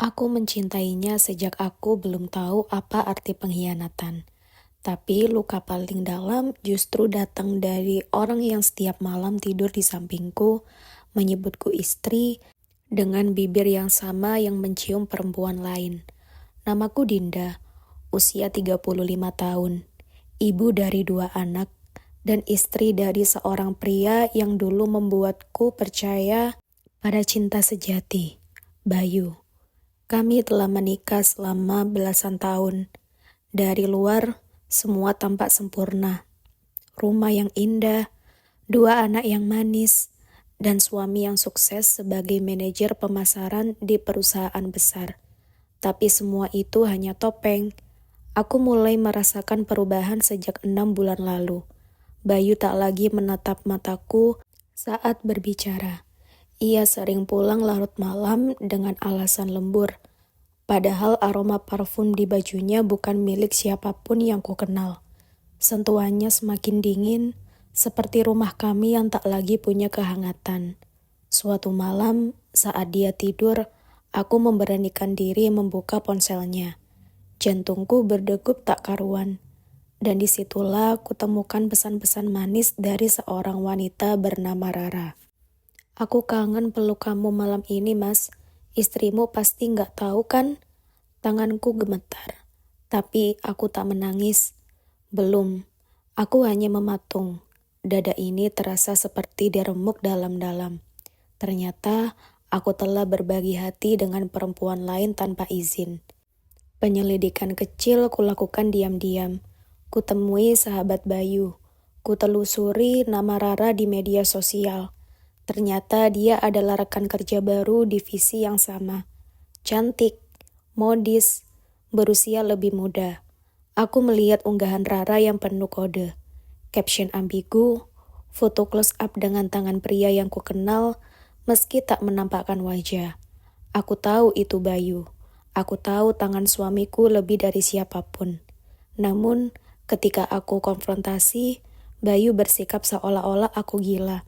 Aku mencintainya sejak aku belum tahu apa arti pengkhianatan. Tapi luka paling dalam justru datang dari orang yang setiap malam tidur di sampingku, menyebutku istri, dengan bibir yang sama yang mencium perempuan lain. Namaku Dinda, usia 35 tahun, ibu dari 2 anak, dan istri dari seorang pria yang dulu membuatku percaya pada cinta sejati, Bayu. Kami telah menikah selama belasan tahun. Dari luar, semua tampak sempurna. Rumah yang indah, 2 anak yang manis, dan suami yang sukses sebagai manajer pemasaran di perusahaan besar. Tapi semua itu hanya topeng. Aku mulai merasakan perubahan sejak 6 bulan lalu. Bayu tak lagi menatap mataku saat berbicara. Ia sering pulang larut malam dengan alasan lembur. Padahal aroma parfum di bajunya bukan milik siapapun yang kukenal. Sentuhannya semakin dingin, seperti rumah kami yang tak lagi punya kehangatan. Suatu malam, saat dia tidur, aku memberanikan diri membuka ponselnya. Jantungku berdegup tak karuan. Dan disitulah kutemukan pesan-pesan manis dari seorang wanita bernama Rara. Aku kangen peluk kamu malam ini, Mas. Istrimu pasti nggak tahu kan? Tanganku gemetar. Tapi aku tak menangis. Belum. Aku hanya mematung. Dada ini terasa seperti diremuk dalam-dalam. Ternyata aku telah berbagi hati dengan perempuan lain tanpa izin. Penyelidikan kecil kulakukan diam-diam. Kutemui sahabat Bayu. Kutelusuri nama Rara di media sosial. Ternyata dia adalah rekan kerja baru divisi yang sama. Cantik, modis, berusia lebih muda. Aku melihat unggahan Rara yang penuh kode. Caption ambigu, foto close up dengan tangan pria yang kukenal meski tak menampakkan wajah. Aku tahu itu Bayu. Aku tahu tangan suamiku lebih dari siapapun. Namun, ketika aku konfrontasi, Bayu bersikap seolah-olah aku gila.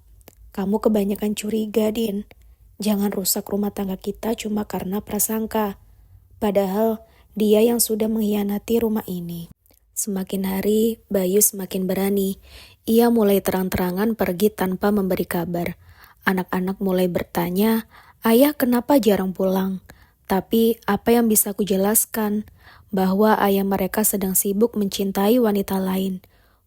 Kamu kebanyakan curiga, Din. Jangan rusak rumah tangga kita cuma karena prasangka. Padahal dia yang sudah mengkhianati rumah ini. Semakin hari, Bayu semakin berani. Ia mulai terang-terangan pergi tanpa memberi kabar. Anak-anak mulai bertanya, "Ayah kenapa jarang pulang?" Tapi apa yang bisa kujelaskan? Bahwa ayah mereka sedang sibuk mencintai wanita lain.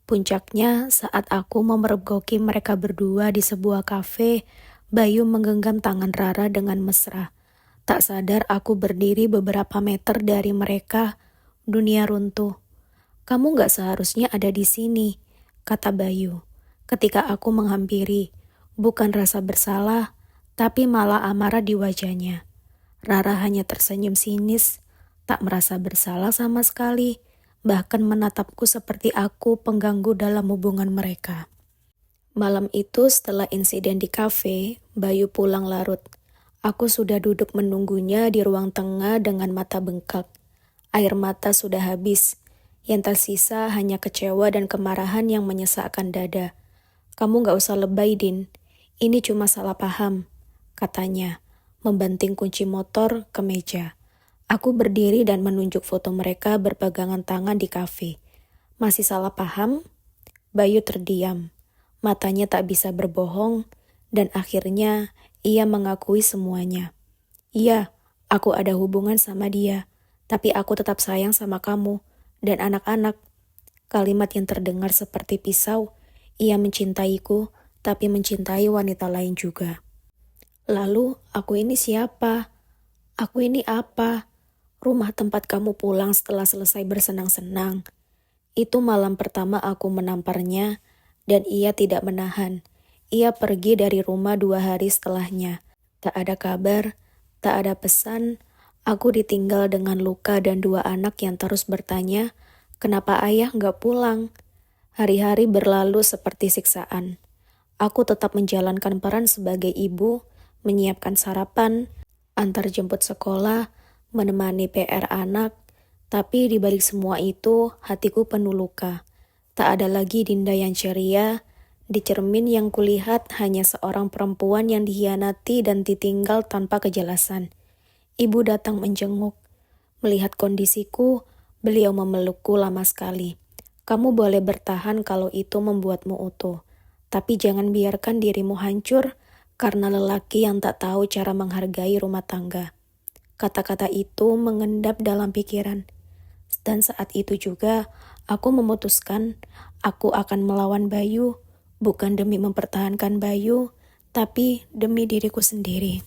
Puncaknya saat aku memergoki mereka berdua di sebuah kafe, Bayu menggenggam tangan Rara dengan mesra. Tak sadar aku berdiri beberapa meter dari mereka, dunia runtuh. "Kamu gak seharusnya ada di sini," kata Bayu. Ketika aku menghampiri, bukan rasa bersalah, tapi malah amarah di wajahnya. Rara hanya tersenyum sinis, tak merasa bersalah sama sekali, bahkan menatapku seperti aku pengganggu dalam hubungan mereka. Malam itu setelah insiden di kafe, Bayu pulang larut. Aku sudah duduk menunggunya di ruang tengah dengan mata bengkak. Air mata sudah habis. Yang tersisa hanya kecewa dan kemarahan yang menyesakkan dada. "Kamu gak usah lebay, Din. Ini cuma salah paham," katanya, membanting kunci motor ke meja. Aku berdiri dan menunjuk foto mereka berpegangan tangan di kafe. "Masih salah paham?" Bayu terdiam. Matanya tak bisa berbohong, dan akhirnya ia mengakui semuanya. "Iya, aku ada hubungan sama dia, tapi aku tetap sayang sama kamu dan anak-anak." Kalimat yang terdengar seperti pisau. Ia mencintaiku, tapi mencintai wanita lain juga. Lalu, aku ini siapa? Aku ini apa? Rumah tempat kamu pulang setelah selesai bersenang-senang. Itu malam pertama aku menamparnya, dan ia tidak menahan. Ia pergi dari rumah 2 hari setelahnya. Tak ada kabar, tak ada pesan. Aku ditinggal dengan luka dan 2 anak yang terus bertanya, "Kenapa ayah gak pulang?" Hari-hari berlalu seperti siksaan. Aku tetap menjalankan peran sebagai ibu, menyiapkan sarapan, antar jemput sekolah, menemani PR anak, tapi di balik semua itu, hatiku penuh luka. Tak ada lagi Dinda yang ceria, di cermin yang kulihat hanya seorang perempuan yang dikhianati dan ditinggal tanpa kejelasan. Ibu datang menjenguk. Melihat kondisiku, beliau memelukku lama sekali. Kamu boleh bertahan kalau itu membuatmu utuh. Tapi jangan biarkan dirimu hancur karena lelaki yang tak tahu cara menghargai rumah tangga. Kata-kata itu mengendap dalam pikiran. Dan saat itu juga, aku memutuskan aku akan melawan Bayu, bukan demi mempertahankan Bayu, tapi demi diriku sendiri.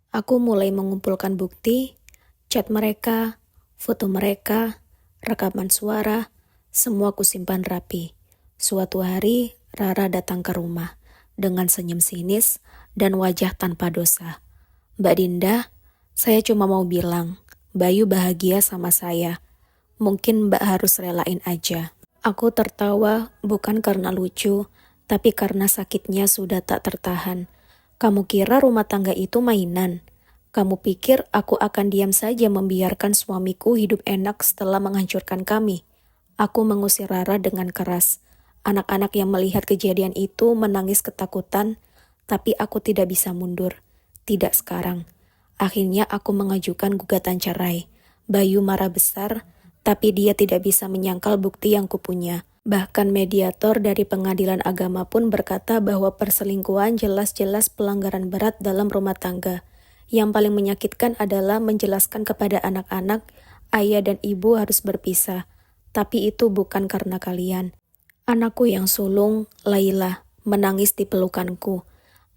Aku mulai mengumpulkan bukti, chat mereka, foto mereka, rekaman suara, semua kusimpan rapi. Suatu hari, Rara datang ke rumah dengan senyum sinis dan wajah tanpa dosa. Mbak Dinda, saya cuma mau bilang, Bayu bahagia sama saya. Mungkin Mbak harus relain aja. Aku tertawa bukan karena lucu, tapi karena sakitnya sudah tak tertahan. Kamu kira rumah tangga itu mainan? Kamu pikir aku akan diam saja membiarkan suamiku hidup enak setelah menghancurkan kami? Aku mengusir Rara dengan keras. Anak-anak yang melihat kejadian itu menangis ketakutan, tapi aku tidak bisa mundur. Tidak sekarang. Akhirnya aku mengajukan gugatan cerai. Bayu marah besar, tapi dia tidak bisa menyangkal bukti yang kupunya. Bahkan mediator dari pengadilan agama pun berkata bahwa perselingkuhan jelas-jelas pelanggaran berat dalam rumah tangga. Yang paling menyakitkan adalah menjelaskan kepada anak-anak, ayah dan ibu harus berpisah. Tapi itu bukan karena kalian. Anakku yang sulung, Laila, menangis di pelukanku.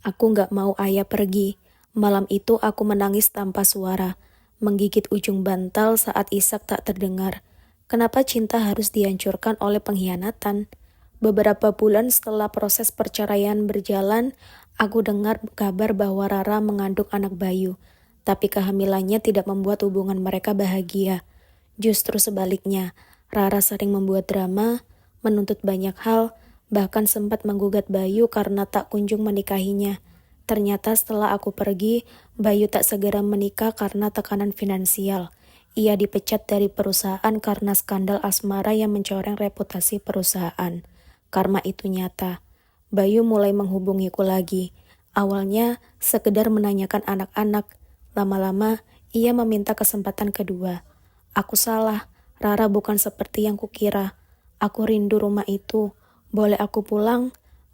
Aku gak mau ayah pergi. Malam itu aku menangis tanpa suara, menggigit ujung bantal saat isak tak terdengar. Kenapa cinta harus dihancurkan oleh pengkhianatan? Beberapa bulan setelah proses perceraian berjalan, aku dengar kabar bahwa Rara mengandung anak Bayu. Tapi kehamilannya tidak membuat hubungan mereka bahagia. Justru sebaliknya, Rara sering membuat drama, menuntut banyak hal, bahkan sempat menggugat Bayu karena tak kunjung menikahinya. Ternyata setelah aku pergi, Bayu tak segera menikah karena tekanan finansial. Ia dipecat dari perusahaan karena skandal asmara yang mencoreng reputasi perusahaan. Karma itu nyata. Bayu mulai menghubungiku lagi. Awalnya sekedar menanyakan anak-anak. Lama-lama ia meminta kesempatan kedua. Aku salah. Rara bukan seperti yang kukira. Aku rindu rumah itu. Boleh aku pulang?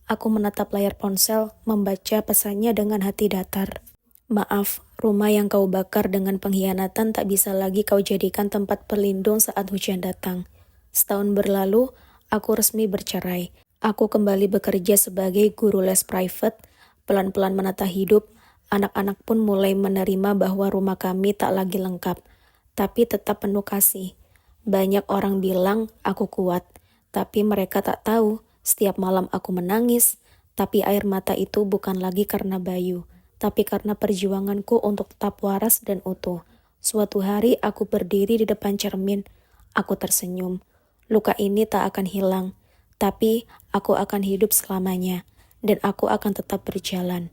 Aku menatap layar ponsel, membaca pesannya dengan hati datar. Maaf, rumah yang kau bakar dengan pengkhianatan tak bisa lagi kau jadikan tempat berlindung saat hujan datang. Setahun berlalu, aku resmi bercerai. Aku kembali bekerja sebagai guru les private, pelan-pelan menata hidup. Anak-anak pun mulai menerima bahwa rumah kami tak lagi lengkap, tapi tetap penuh kasih. Banyak orang bilang aku kuat, tapi mereka tak tahu. Setiap malam aku menangis, tapi air mata itu bukan lagi karena Bayu, tapi karena perjuanganku untuk tetap waras dan utuh. Suatu hari aku berdiri di depan cermin, aku tersenyum. Luka ini tak akan hilang, tapi aku akan hidup selamanya, dan aku akan tetap berjalan.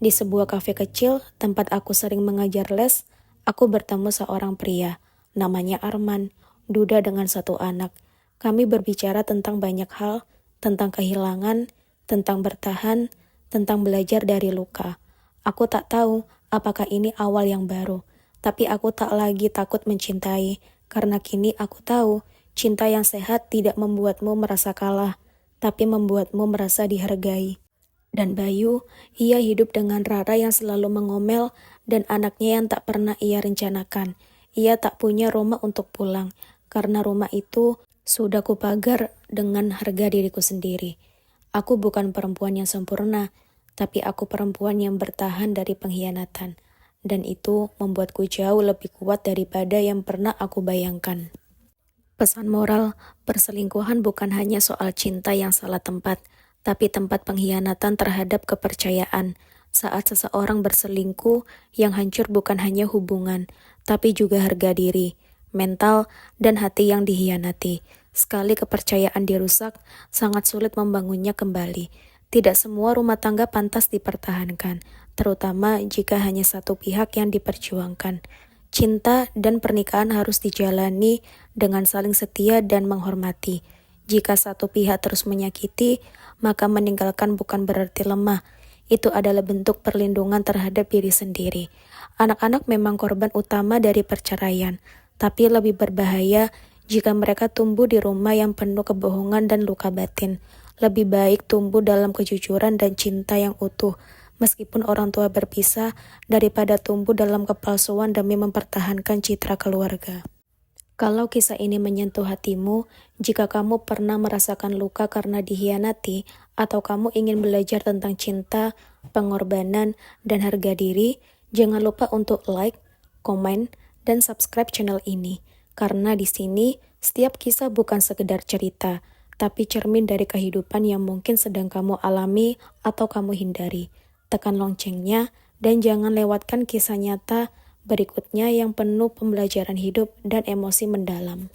Di sebuah kafe kecil, tempat aku sering mengajar les, aku bertemu seorang pria, namanya Arman, duda dengan satu anak. Kami berbicara tentang banyak hal, tentang kehilangan, tentang bertahan, tentang belajar dari luka. Aku tak tahu apakah ini awal yang baru, tapi aku tak lagi takut mencintai, karena kini aku tahu cinta yang sehat tidak membuatmu merasa kalah, tapi membuatmu merasa dihargai. Dan Bayu, ia hidup dengan Rara yang selalu mengomel dan anaknya yang tak pernah ia rencanakan. Ia tak punya rumah untuk pulang, karena rumah itu sudah kupagar dengan harga diriku sendiri. Aku bukan perempuan yang sempurna, tapi aku perempuan yang bertahan dari pengkhianatan. Dan itu membuatku jauh lebih kuat daripada yang pernah aku bayangkan. Pesan moral, perselingkuhan bukan hanya soal cinta yang salah tempat, tapi tempat pengkhianatan terhadap kepercayaan. Saat seseorang berselingkuh, yang hancur bukan hanya hubungan, tapi juga harga diri, mental, dan hati yang dihianati. Sekali kepercayaan dirusak, sangat sulit membangunnya kembali. Tidak semua rumah tangga pantas dipertahankan, terutama jika hanya satu pihak yang diperjuangkan. Cinta dan pernikahan harus dijalani dengan saling setia dan menghormati. Jika satu pihak terus menyakiti, maka meninggalkan bukan berarti lemah. itu adalah bentuk perlindungan terhadap diri sendiri. Anak-anak memang korban utama dari perceraian, tapi lebih berbahaya jika mereka tumbuh di rumah yang penuh kebohongan dan luka batin. Lebih baik tumbuh dalam kejujuran dan cinta yang utuh, meskipun orang tua berpisah, daripada tumbuh dalam kepalsuan demi mempertahankan citra keluarga. Kalau kisah ini menyentuh hatimu, jika kamu pernah merasakan luka karena dikhianati, atau kamu ingin belajar tentang cinta, pengorbanan, dan harga diri, jangan lupa untuk like, komen, dan subscribe channel ini. Karena di sini, setiap kisah bukan sekedar cerita, tapi cermin dari kehidupan yang mungkin sedang kamu alami atau kamu hindari. Tekan loncengnya, dan jangan lewatkan kisah nyata berikutnya yang penuh pembelajaran hidup dan emosi mendalam.